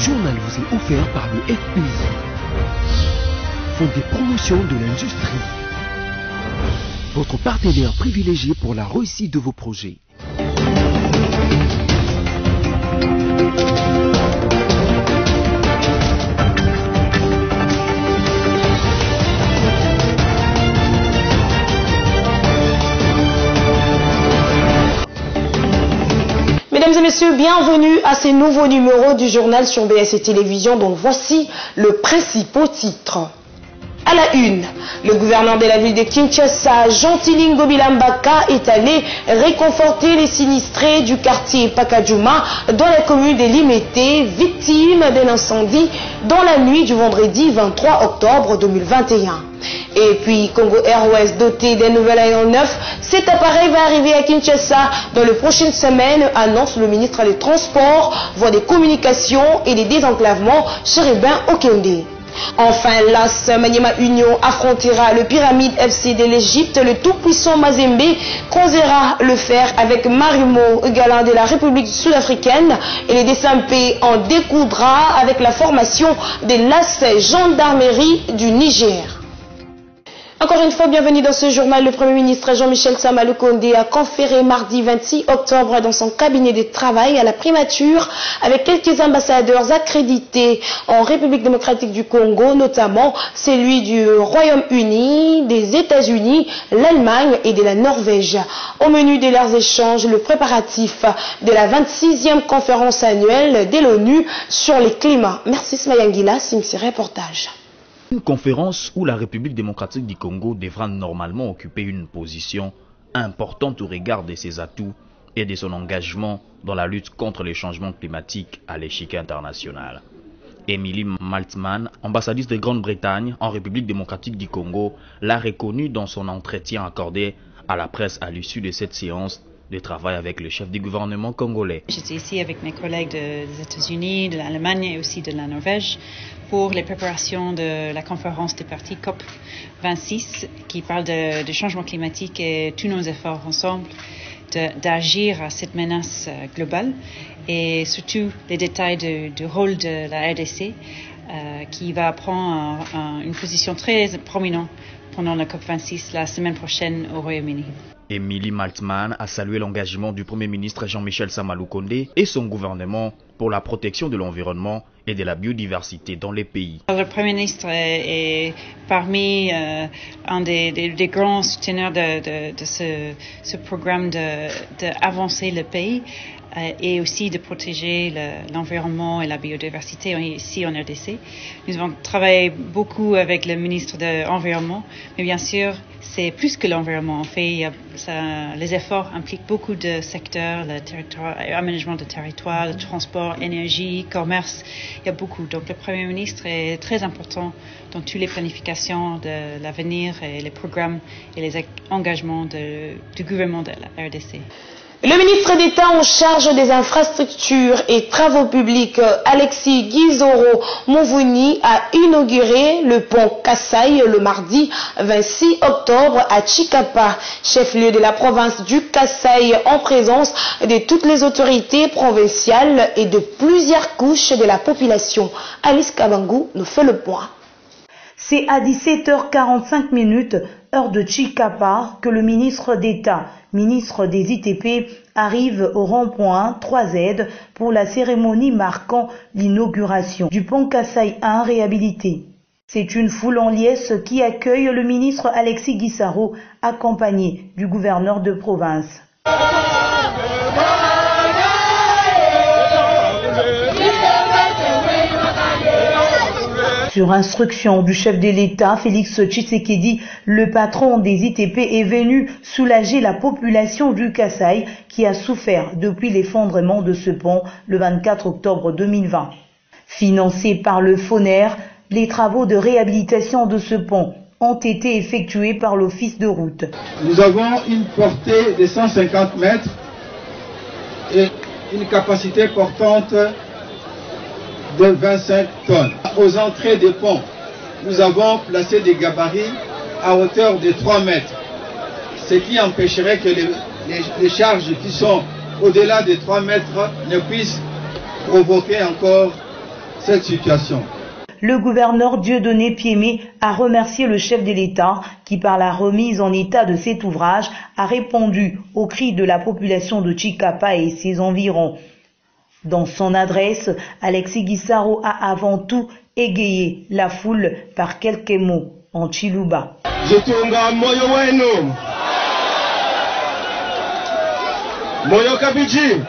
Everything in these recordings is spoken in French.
journal vous est offert par le FPI, Fonds de promotion de l'industrie, votre partenaire privilégié pour la réussite de vos projets. Mesdames et messieurs, bienvenue à ces nouveaux numéros du journal sur BSC Télévision. Donc voici le principal titre. À la une, le gouverneur de la ville de Kinshasa, Jean-Tiling Bilambaka, est allé réconforter les sinistrés du quartier Pakadjouma dans la commune de Limete, victimes d'un incendie dans la nuit du vendredi 23 octobre 2021. Et puis Congo Airways, doté d'un nouvel aéronef, cet appareil va arriver à Kinshasa dans les prochaines semaines, annonce le ministre des Transports, voie des communications et des désenclavements, Cherubin Okende. Enfin, l'AS Maniema Union affrontera le Pyramide FC de l'Égypte. Le tout-puissant Mazembe causera le fer avec Marimo, galant de la République sud-africaine, et les DSMP en découdra avec la formation de l'AS Gendarmerie du Niger. Encore une fois, bienvenue dans ce journal. Le Premier ministre Jean-Michel Sama Lukonde a conféré mardi 26 octobre dans son cabinet de travail à la primature avec quelques ambassadeurs accrédités en République démocratique du Congo, notamment celui du Royaume-Uni, des États-Unis, l'Allemagne et de la Norvège. Au menu de leurs échanges, le préparatif de la 26e conférence annuelle de l'ONU sur le climat. Merci Smayangila, c'est ce reportage. Une conférence où la République démocratique du Congo devra normalement occuper une position importante au regard de ses atouts et de son engagement dans la lutte contre les changements climatiques à l'échiquier international. Emily Maltman, ambassadrice de Grande-Bretagne en République démocratique du Congo, l'a reconnu dans son entretien accordé à la presse à l'issue de cette séance de travail avec le chef du gouvernement congolais. J'étais ici avec mes collègues des États-Unis, de l'Allemagne et aussi de la Norvège pour les préparations de la conférence des partis COP26 qui parle de changement climatique et tous nos efforts ensemble d'agir à cette menace globale et surtout les détails du rôle de la RDC qui va prendre une position très prominente pendant la COP26 la semaine prochaine au Royaume-Uni. Emily Maltman a salué l'engagement du Premier ministre Jean-Michel Sama Lukonde et son gouvernement pour la protection de l'environnement et de la biodiversité dans les pays. Le Premier ministre est parmi un des grands souteneurs de ce programme d'avancer le pays et aussi de protéger l'environnement et la biodiversité ici en RDC. Nous avons travaillé beaucoup avec le ministre de l'Environnement, mais bien sûr, c'est plus que l'environnement. En fait, les efforts impliquent beaucoup de secteurs, l'aménagement de territoire, le transport, énergie, commerce. Il y a beaucoup. Donc le Premier ministre est très important dans toutes les planifications de l'avenir et les programmes et les engagements du gouvernement de la RDC. Le ministre d'État en charge des infrastructures et travaux publics, Alexis Guizoro Mouvouni, a inauguré le pont Kasaï le mardi 26 octobre à Chikapa, chef-lieu de la province du Kasaï, en présence de toutes les autorités provinciales et de plusieurs couches de la population. Alice Kabangou nous fait le point. C'est à 17h45, heure de Chikapa, que le ministre d'État, ministre des ITP, arrive au rond-point 3Z pour la cérémonie marquant l'inauguration du pont Kasaï 1 réhabilité. C'est une foule en liesse qui accueille le ministre Alexis Guissaro, accompagné du gouverneur de province. Sur instruction du chef de l'État, Félix Tshisekedi, le patron des ITP est venu soulager la population du Kasaï qui a souffert depuis l'effondrement de ce pont le 24 octobre 2020. Financés par le FONER, les travaux de réhabilitation de ce pont ont été effectués par l'Office de route. Nous avons une portée de 150 mètres et une capacité portante de 25 tonnes. Aux entrées des ponts, nous avons placé des gabarits à hauteur de 3 mètres, ce qui empêcherait que les charges qui sont au-delà de 3 mètres ne puissent provoquer encore cette situation. Le gouverneur Dieudonné Piémé a remercié le chef de l'État qui, par la remise en état de cet ouvrage, a répondu aux cris de la population de Chikapa et ses environs. Dans son adresse, Alexis Guissaro a avant tout égayé la foule par quelques mots en Chiluba. Jitunga moyo wenu. Moyo kabiji.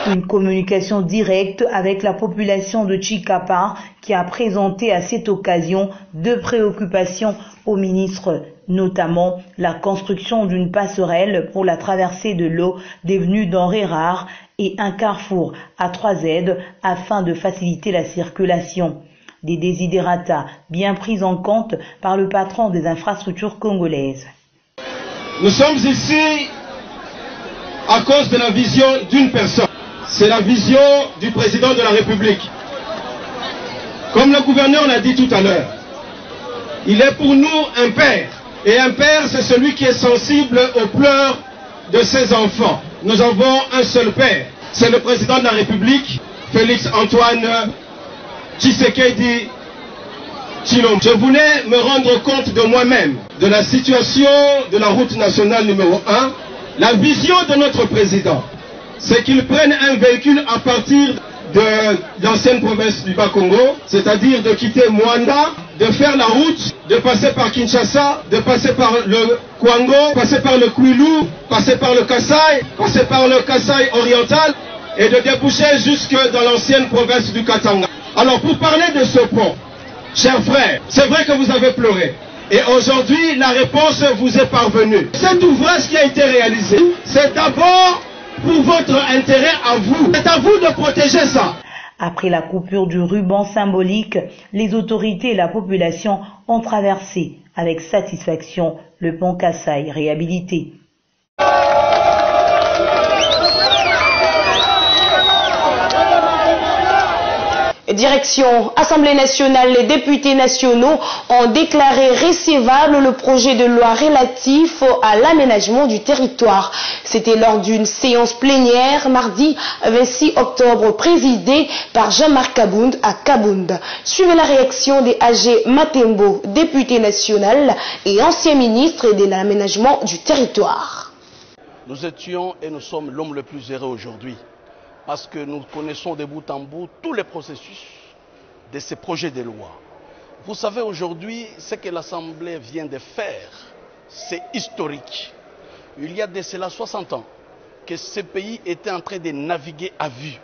Une communication directe avec la population de Chikapa qui a présenté à cette occasion deux préoccupations au ministre, notamment la construction d'une passerelle pour la traversée de l'eau devenue denrée rare et un carrefour à 3 aides afin de faciliter la circulation. Des desiderata bien pris en compte par le patron des infrastructures congolaises. Nous sommes ici à cause de la vision d'une personne. C'est la vision du président de la République. Comme le gouverneur l'a dit tout à l'heure, il est pour nous un père. Et un père, c'est celui qui est sensible aux pleurs de ses enfants. Nous avons un seul père. C'est le président de la République, Félix Antoine Tshisekedi Tshilombo. Je voulais me rendre compte de moi-même, de la situation de la route nationale numéro 1, la vision de notre président. C'est qu'ils prennent un véhicule à partir de l'ancienne province du Bas-Congo, c'est-à-dire de quitter Mwanda, de faire la route, de passer par Kinshasa, de passer par le Kwango, passer par le Kwilu, passer par le Kasaï, passer par le Kasaï oriental et de déboucher jusque dans l'ancienne province du Katanga. Alors pour parler de ce pont, chers frères, c'est vrai que vous avez pleuré. Et aujourd'hui, la réponse vous est parvenue. Cet ouvrage qui a été réalisé, c'est d'abord pour votre intérêt à vous. C'est à vous de protéger ça. Après la coupure du ruban symbolique, les autorités et la population ont traversé avec satisfaction le pont Kasaï réhabilité. Direction Assemblée nationale, les députés nationaux ont déclaré recevable le projet de loi relatif à l'aménagement du territoire. C'était lors d'une séance plénière mardi 26 octobre présidée par Jean-Marc Kabound à Kabound. Suivez la réaction des AG Matembo, député national et ancien ministre de l'aménagement du territoire. Nous étions et nous sommes l'homme le plus heureux aujourd'hui, parce que nous connaissons de bout en bout tous les processus de ces projets de loi. Vous savez aujourd'hui, ce que l'Assemblée vient de faire, c'est historique. Il y a de cela 60 ans que ce pays était en train de naviguer à vue.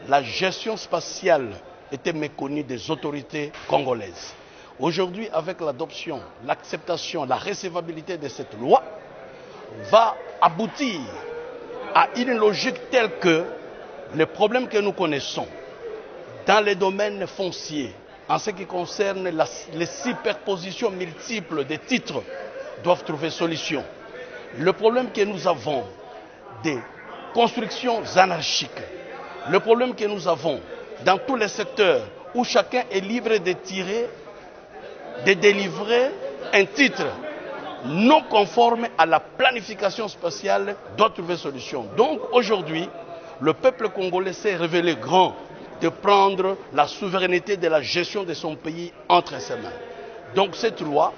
La gestion spatiale était méconnue des autorités congolaises. Aujourd'hui, avec l'adoption, l'acceptation, la recevabilité de cette loi, va aboutir à une logique telle que les problèmes que nous connaissons dans les domaines fonciers, en ce qui concerne les superpositions multiples des titres, doivent trouver solution. Le problème que nous avons des constructions anarchiques, le problème que nous avons dans tous les secteurs où chacun est libre de tirer, de délivrer un titre non conforme à la planification spatiale, doit trouver solution. Donc aujourd'hui, le peuple congolais s'est révélé grand de prendre la souveraineté de la gestion de son pays entre ses mains. Donc cette loi,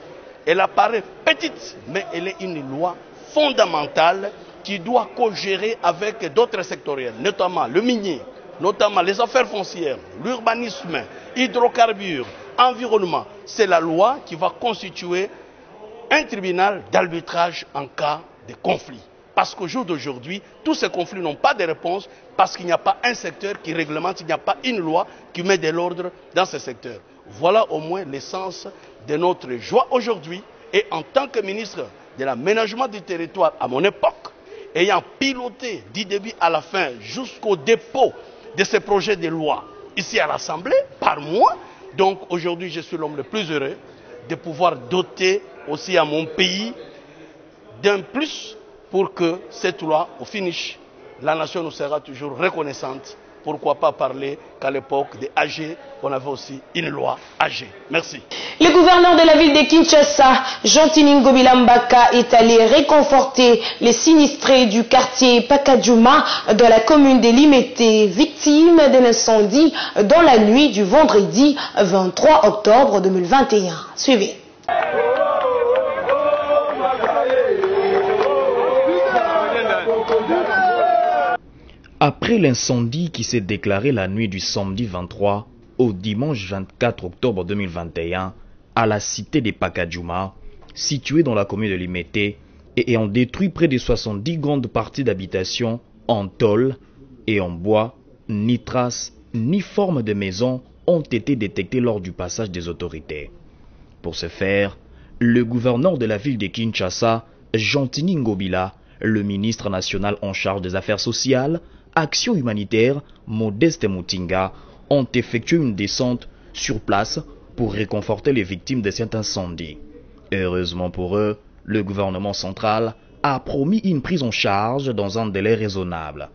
elle apparaît petite, mais elle est une loi fondamentale qui doit co-gérer avec d'autres sectoriels, notamment le minier, notamment les affaires foncières, l'urbanisme, hydrocarbures, environnement. C'est la loi qui va constituer un tribunal d'arbitrage en cas de conflit. Parce qu'au jour d'aujourd'hui, tous ces conflits n'ont pas de réponse parce qu'il n'y a pas un secteur qui réglemente, il n'y a pas une loi qui met de l'ordre dans ce secteur. Voilà au moins l'essence de notre joie aujourd'hui. Et en tant que ministre de l'aménagement du territoire à mon époque, ayant piloté du début à la fin jusqu'au dépôt de ces projets de loi ici à l'Assemblée, par moi, donc aujourd'hui je suis l'homme le plus heureux de pouvoir doter aussi à mon pays d'un plus pour que cette loi, au finish, la nation nous sera toujours reconnaissante. Pourquoi pas parler qu'à l'époque des AG, on avait aussi une loi AG. Merci. Le gouverneur de la ville de Kinshasa, Jean-Tiningo Bilambaka, est allé réconforter les sinistrés du quartier Pakadjouma dans la commune de Limete, victimes victime d'un incendie dans la nuit du vendredi 23 octobre 2021. Suivez. Après l'incendie qui s'est déclaré la nuit du samedi 23 au dimanche 24 octobre 2021 à la cité des Pakadjouma, située dans la commune de Limete, et ayant détruit près de 70 grandes parties d'habitation en tôle et en bois, ni traces ni formes de maisons ont été détectées lors du passage des autorités. Pour ce faire, le gouverneur de la ville de Kinshasa, Jean-Tini Ngobila, le ministre national en charge des affaires sociales, Action humanitaire, Modeste Moutinga, ont effectué une descente sur place pour réconforter les victimes de cet incendie. Heureusement pour eux, le gouvernement central a promis une prise en charge dans un délai raisonnable.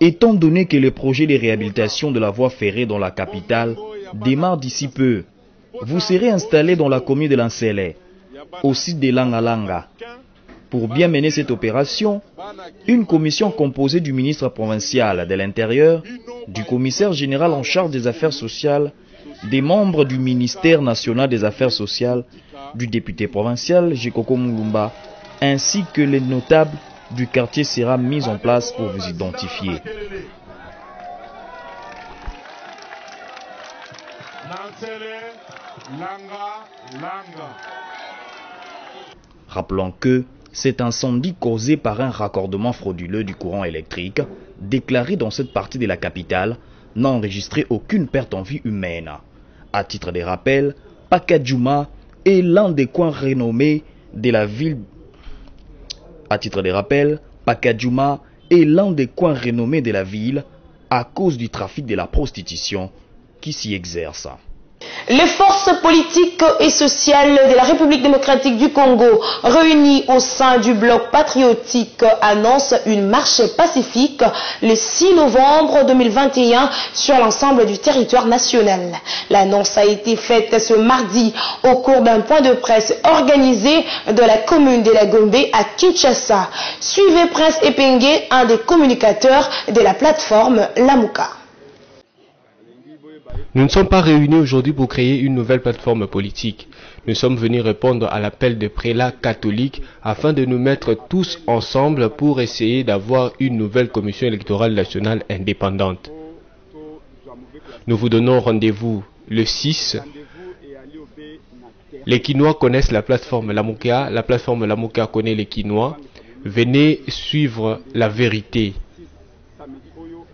Étant donné que le projet de réhabilitation de la voie ferrée dans la capitale démarre d'ici peu, vous serez installé dans la commune de Lansele, au site de Langalanga. Pour bien mener cette opération, une commission composée du ministre provincial de l'Intérieur, du commissaire général en charge des affaires sociales, des membres du ministère national des affaires sociales, du député provincial Jekoko Mulumba, ainsi que les notables du quartier sera mise en place pour vous identifier. Rappelons que cet incendie causé par un raccordement frauduleux du courant électrique, déclaré dans cette partie de la capitale, n'a enregistré aucune perte en vie humaine. À titre de rappel, Pakadjouma est l'un des coins renommés de la ville. Pakadjouma est l'un des coins renommés de la ville à cause du trafic de la prostitution qui s'y exerce. Les forces politiques et sociales de la République démocratique du Congo, réunies au sein du bloc patriotique, annoncent une marche pacifique le 6 novembre 2021 sur l'ensemble du territoire national. L'annonce a été faite ce mardi au cours d'un point de presse organisé dans la commune de la Gombe à Kinshasa. Suivez Prince Epenge, un des communicateurs de la plateforme Lamuka. Nous ne sommes pas réunis aujourd'hui pour créer une nouvelle plateforme politique. Nous sommes venus répondre à l'appel des prélats catholiques afin de nous mettre tous ensemble pour essayer d'avoir une nouvelle commission électorale nationale indépendante. Nous vous donnons rendez-vous le 6. Les Kinois connaissent la plateforme Lamuka. La plateforme Lamuka connaît les Kinois. Venez suivre la vérité.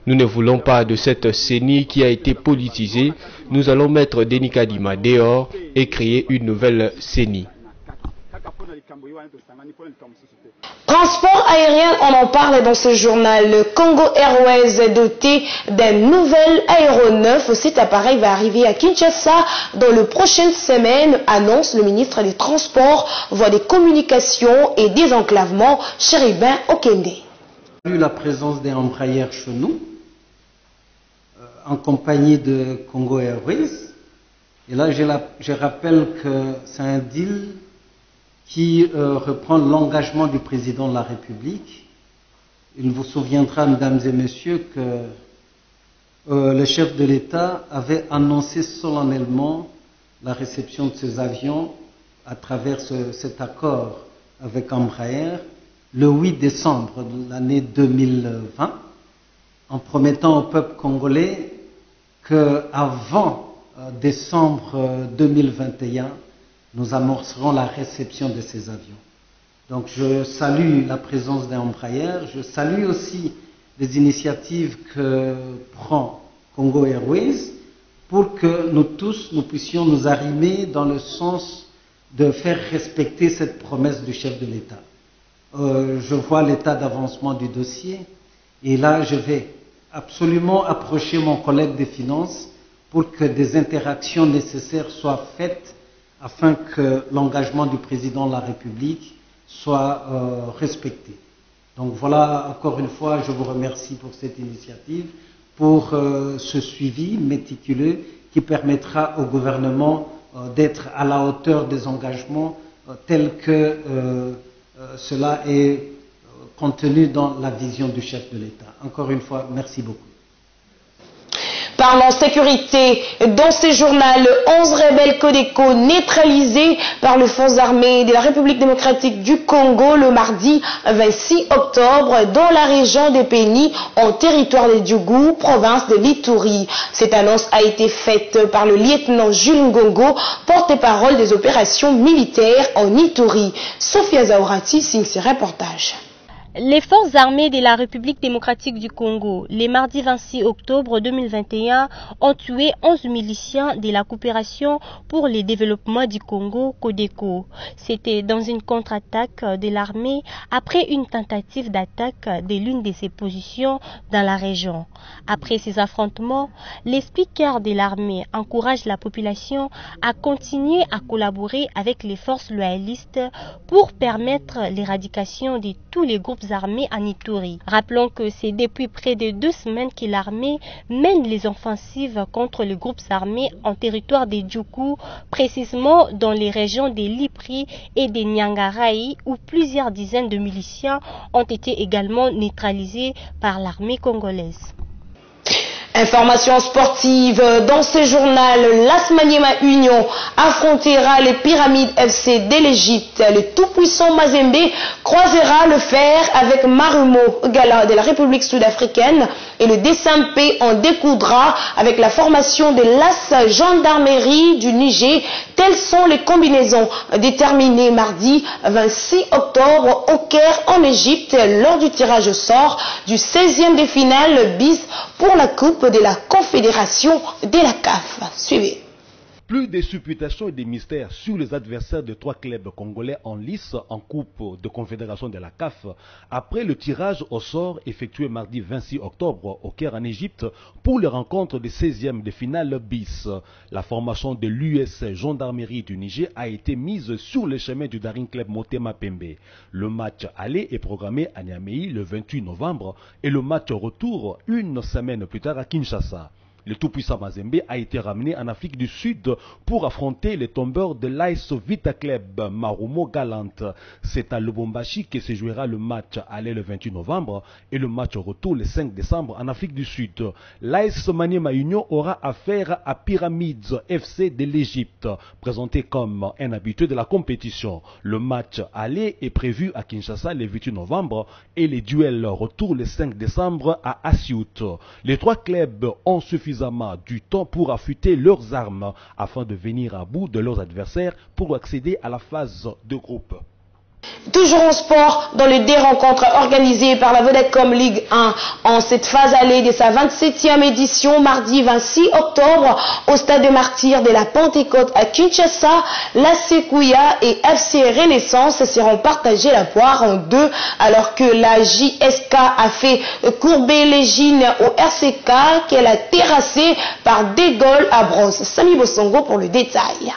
Nous ne voulons pas de cette CENI qui a été politisée. Nous allons mettre Denis Kadima dehors et créer une nouvelle CENI. Transport aérien, on en parle dans ce journal. Le Congo Airways est doté d'un nouvel aéronef. Cet appareil va arriver à Kinshasa dans les prochaines semaines, annonce le ministre des Transports, voie des communications et désenclavement, Chérubin Okende. La présence des Embraer chez nous, en compagnie de Congo Airways. Et là, je rappelle que c'est un deal qui reprend l'engagement du président de la République. Il vous souviendra, mesdames et messieurs, que le chef de l'État avait annoncé solennellement la réception de ces avions à travers cet accord avec Embraer le 8 décembre de l'année 2020, en promettant au peuple congolais qu'avant décembre 2021, nous amorcerons la réception de ces avions. Donc je salue la présence d'Embraer, je salue aussi les initiatives que prend Congo Airways pour que nous tous, nous puissions nous arrimer dans le sens de faire respecter cette promesse du chef de l'État. Je vois l'état d'avancement du dossier et là je vais absolument approcher mon collègue des finances pour que des interactions nécessaires soient faites afin que l'engagement du président de la République soit respecté. Donc voilà, encore une fois, je vous remercie pour cette initiative, pour ce suivi méticuleux qui permettra au gouvernement d'être à la hauteur des engagements tels que cela est contenu dans la vision du chef de l'État. Encore une fois, merci beaucoup. Parlant sécurité, dans ce journal, 11 rebelles Codeco neutralisés par les forces armées de la République démocratique du Congo le mardi 26 octobre dans la région de Péni, en territoire de Djougou, province de l'Ituri. Cette annonce a été faite par le lieutenant Jules Ngongo, porte-parole des opérations militaires en Ituri. Sophia Zaorati signe ce reportage. Les forces armées de la République démocratique du Congo, le mardi 26 octobre 2021, ont tué 11 miliciens de la coopération pour le développement du Congo, Codeco. C'était dans une contre-attaque de l'armée après une tentative d'attaque de l'une de ses positions dans la région. Après ces affrontements, les speakers de l'armée encouragent la population à continuer à collaborer avec les forces loyalistes pour permettre l'éradication de tous les groupes armées en Ituri. Rappelons que c'est depuis près de 2 semaines que l'armée mène les offensives contre les groupes armés en territoire des Djougou, précisément dans les régions de Lipri et de Nyangarai, où plusieurs dizaines de miliciens ont été également neutralisés par l'armée congolaise. Information sportive, dans ce journal, l'AS Maniema Union affrontera les Pyramides FC de l'Égypte. Le tout-puissant Mazembe croisera le fer avec Marumo Gala de la République sud-africaine et le DSMP en découdra avec la formation de l'AS Gendarmerie du Niger. Telles sont les combinaisons déterminées mardi 26 octobre au Caire en Égypte lors du tirage au sort du 16e de finale bis pour la Coupe de la Confédération de la CAF. Suivez. Plus de supputations et de mystères sur les adversaires de 3 clubs congolais en lice en Coupe de Confédération de la CAF après le tirage au sort effectué mardi 26 octobre au Caire en Égypte pour les rencontres des 16e de finale bis. La formation de l'US Gendarmerie du Niger a été mise sur le chemin du Daring Club Motema Pembe. Le match aller est programmé à Niamey le 28 novembre et le match retour une semaine plus tard à Kinshasa. Le tout-puissant Mazembe a été ramené en Afrique du Sud pour affronter les tombeurs de l'AS Vita Club Marumo Galante. C'est à Lubumbashi que se jouera le match aller le 28 novembre et le match retour le 5 décembre en Afrique du Sud. L'AS Maniema Union aura affaire à Pyramides FC de l'Égypte, présenté comme un habitué de la compétition. Le match aller est prévu à Kinshasa le 28 novembre et les duels retour le 5 décembre à Asiout. Les 3 clubs ont suffisamment du temps pour affûter leurs armes afin de venir à bout de leurs adversaires pour accéder à la phase de groupe. Toujours en sport, dans les 2 rencontres organisées par la Vodacom Ligue 1 en cette phase allée de sa 27e édition, mardi 26 octobre, au stade de Martyrs de la Pentecôte à Kinshasa, la Sekouya et FC Renaissance seront partagés la poire en 2, alors que la JSK a fait courber les gines au RCK qu'elle a terrassé par 2 goals à bronze. Sami Bosongo pour le détail.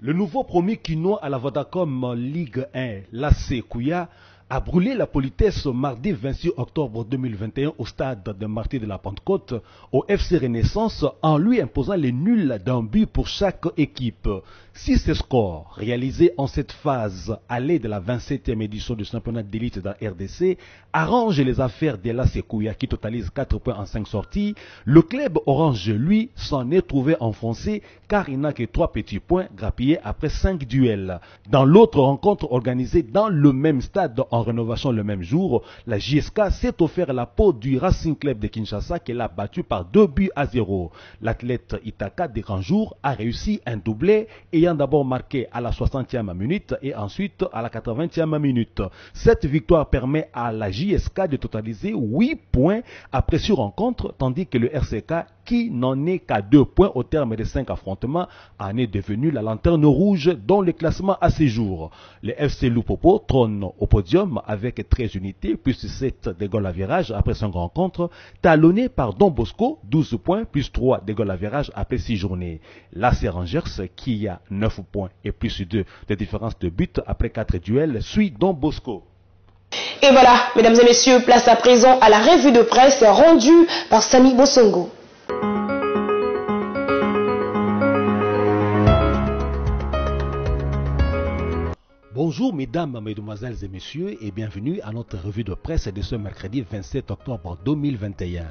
Le nouveau premier quinois à la Vodacom Ligue 1, l'AC Kouya, a brûlé la politesse mardi 26 octobre 2021 au stade de Martyrs de la Pentecôte au FC Renaissance en lui imposant les nuls d'un but pour chaque équipe. Si ce score, réalisé en cette phase allée de la 27e édition du championnat d'élite de la RDC, arrange les affaires de l'AC Kouya qui totalise 4 points en 5 sorties, le club orange, lui, s'en est trouvé enfoncé car il n'a que 3 petits points grappillés après 5 duels. Dans l'autre rencontre organisée dans le même stade en rénovation le même jour, la JSK s'est offert la peau du Racing Club de Kinshasa qu'elle a battu par 2-0. L'athlète Itaka des grands jours a réussi un doublé ayant d'abord marqué à la 60e minute et ensuite à la 80e minute. Cette victoire permet à la JSK de totaliser 8 points après sur rencontre, tandis que le RCK, qui n'en est qu'à 2 points au terme des 5 affrontements, en est devenu la lanterne rouge dans le classement à ce jour. Le FC Lupopo trône au podium avec 13 unités plus 7 de goals à virage après 5 rencontres, talonné par Don Bosco, 12 points plus 3 de goals à virage après 6 journées. L'AC Rangers, qui a 9 points et plus 2 de différence de but après 4 duels, suit Don Bosco. Et voilà, mesdames et messieurs, place à présent à la revue de presse rendue par Sami Bosongo. Bonjour. Bonjour mesdames, mesdemoiselles et messieurs et bienvenue à notre revue de presse de ce mercredi 27 octobre 2021.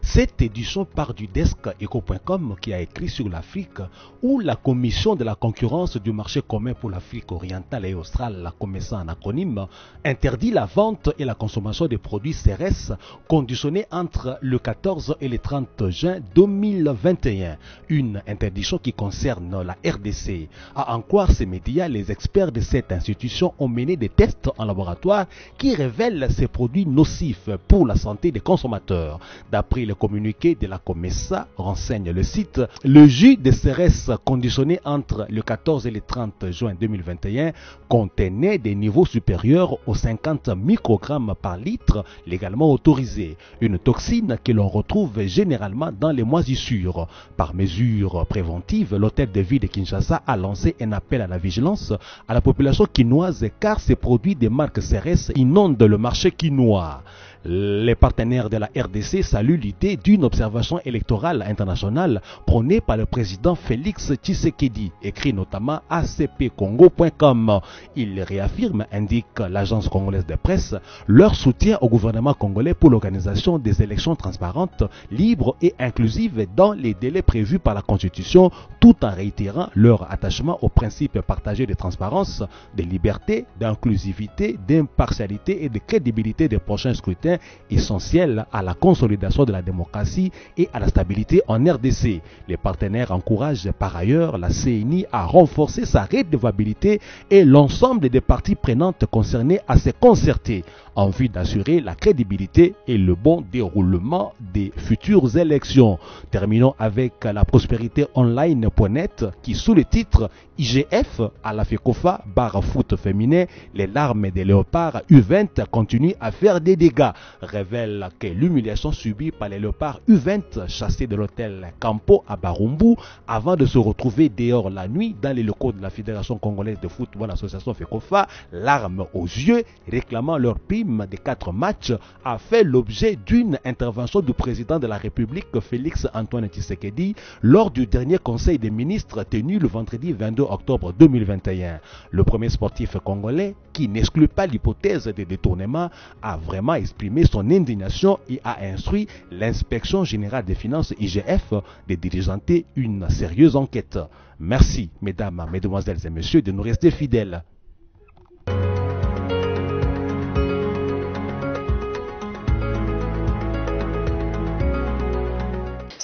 Cette édition part du desk eco.com qui a écrit sur l'Afrique où la Commission de la concurrence du marché commun pour l'Afrique orientale et australe, la COMESA en acronyme, interdit la vente et la consommation des produits CRS conditionnés entre le 14 et le 30 juin 2021. Une interdiction qui concerne la RDC. À en croire ces médias, les experts de cette institution ont mené des tests en laboratoire qui révèlent ces produits nocifs pour la santé des consommateurs. D'après le communiqué de la COMESA, renseigne le site, le jus de CRS conditionné entre le 14 et le 30 juin 2021 contenait des niveaux supérieurs aux 50 microgrammes par litre légalement autorisés, une toxine que l'on retrouve généralement dans les moisissures. Par mesure préventive, l'hôtel de ville de Kinshasa a lancé un appel à la vigilance à la population quinoise car ces produits des marques CRS inondent le marché quinois. Les partenaires de la RDC saluent l'idée d'une observation électorale internationale prônée par le président Félix Tshisekedi, écrit notamment acpcongo.com. Il réaffirme, indique l'agence congolaise de presse, leur soutien au gouvernement congolais pour l'organisation des élections transparentes, libres et inclusives dans les délais prévus par la Constitution, tout en réitérant leur attachement aux principes partagés de transparence, de liberté, d'inclusivité, d'impartialité et de crédibilité des prochains scrutins essentiel à la consolidation de la démocratie et à la stabilité en RDC. Les partenaires encouragent par ailleurs la CENI à renforcer sa redevabilité et l'ensemble des parties prenantes concernées à se concerter en vue d'assurer la crédibilité et le bon déroulement des futures élections. Terminons avec la prospérité online.net qui, sous le titre IGF à la FECOFA barre foot féminin, les larmes des léopards U20 continuent à faire des dégâts, révèle que l'humiliation subie par les léopards U20 chassés de l'hôtel Campo à Barumbu avant de se retrouver dehors la nuit dans les locaux de la Fédération congolaise de football association FECOFA, larmes aux yeux, réclamant leur prime des 4 matchs, a fait l'objet d'une intervention du président de la République Félix Antoine Tshisekedi lors du dernier conseil des ministres tenu le vendredi 22 octobre 2021. Le premier sportif congolais, qui n'exclut pas l'hypothèse de détournement, a vraiment exprimé son indignation et a instruit l'inspection générale des finances IGF de diligenter une sérieuse enquête. Merci, mesdames, mesdemoiselles et messieurs, de nous rester fidèles.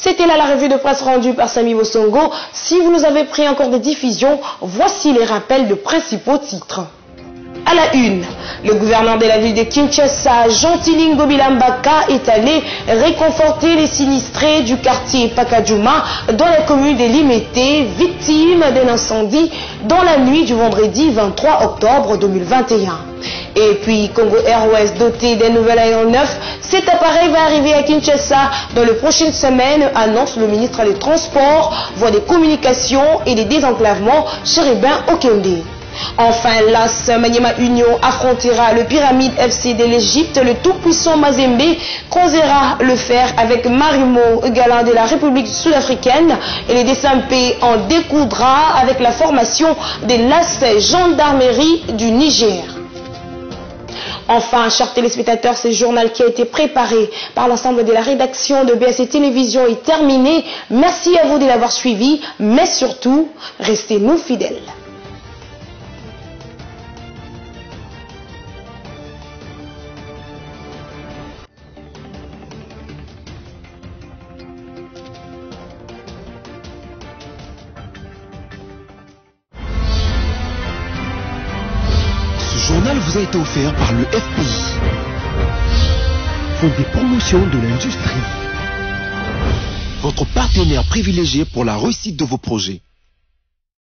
C'était là la revue de presse rendue par Samy Bosongo. Si vous nous avez pris encore des diffusions, voici les rappels de principaux titres. À la une, le gouverneur de la ville de Kinshasa, Jean-Tiling Gobilambaka, est allé réconforter les sinistrés du quartier Pakadjouma dans la commune de Limete, victimes d'un incendie dans la nuit du vendredi 23 octobre 2021. Et puis Congo Airways, doté d'un nouvel aéronef, cet appareil va arriver à Kinshasa dans les prochaines semaines, annonce le ministre des Transports, voie des communications et des désenclavements, Chéribin Okende. Enfin, l'AS Maniema Union affrontera le Pyramide FC de l'Égypte. Le tout-puissant Mazembe croisera le fer avec Marimo Galant de la République sud-africaine et les DSMP en découdra avec la formation de l'AS Gendarmerie du Niger. Enfin, chers téléspectateurs, ce journal qui a été préparé par l'ensemble de la rédaction de BSC Télévision est terminé. Merci à vous de l'avoir suivi, mais surtout, restez-nous fidèles. Ce journal vous a été offert par le FPI, Fonds des promotions de l'industrie, votre partenaire privilégié pour la réussite de vos projets.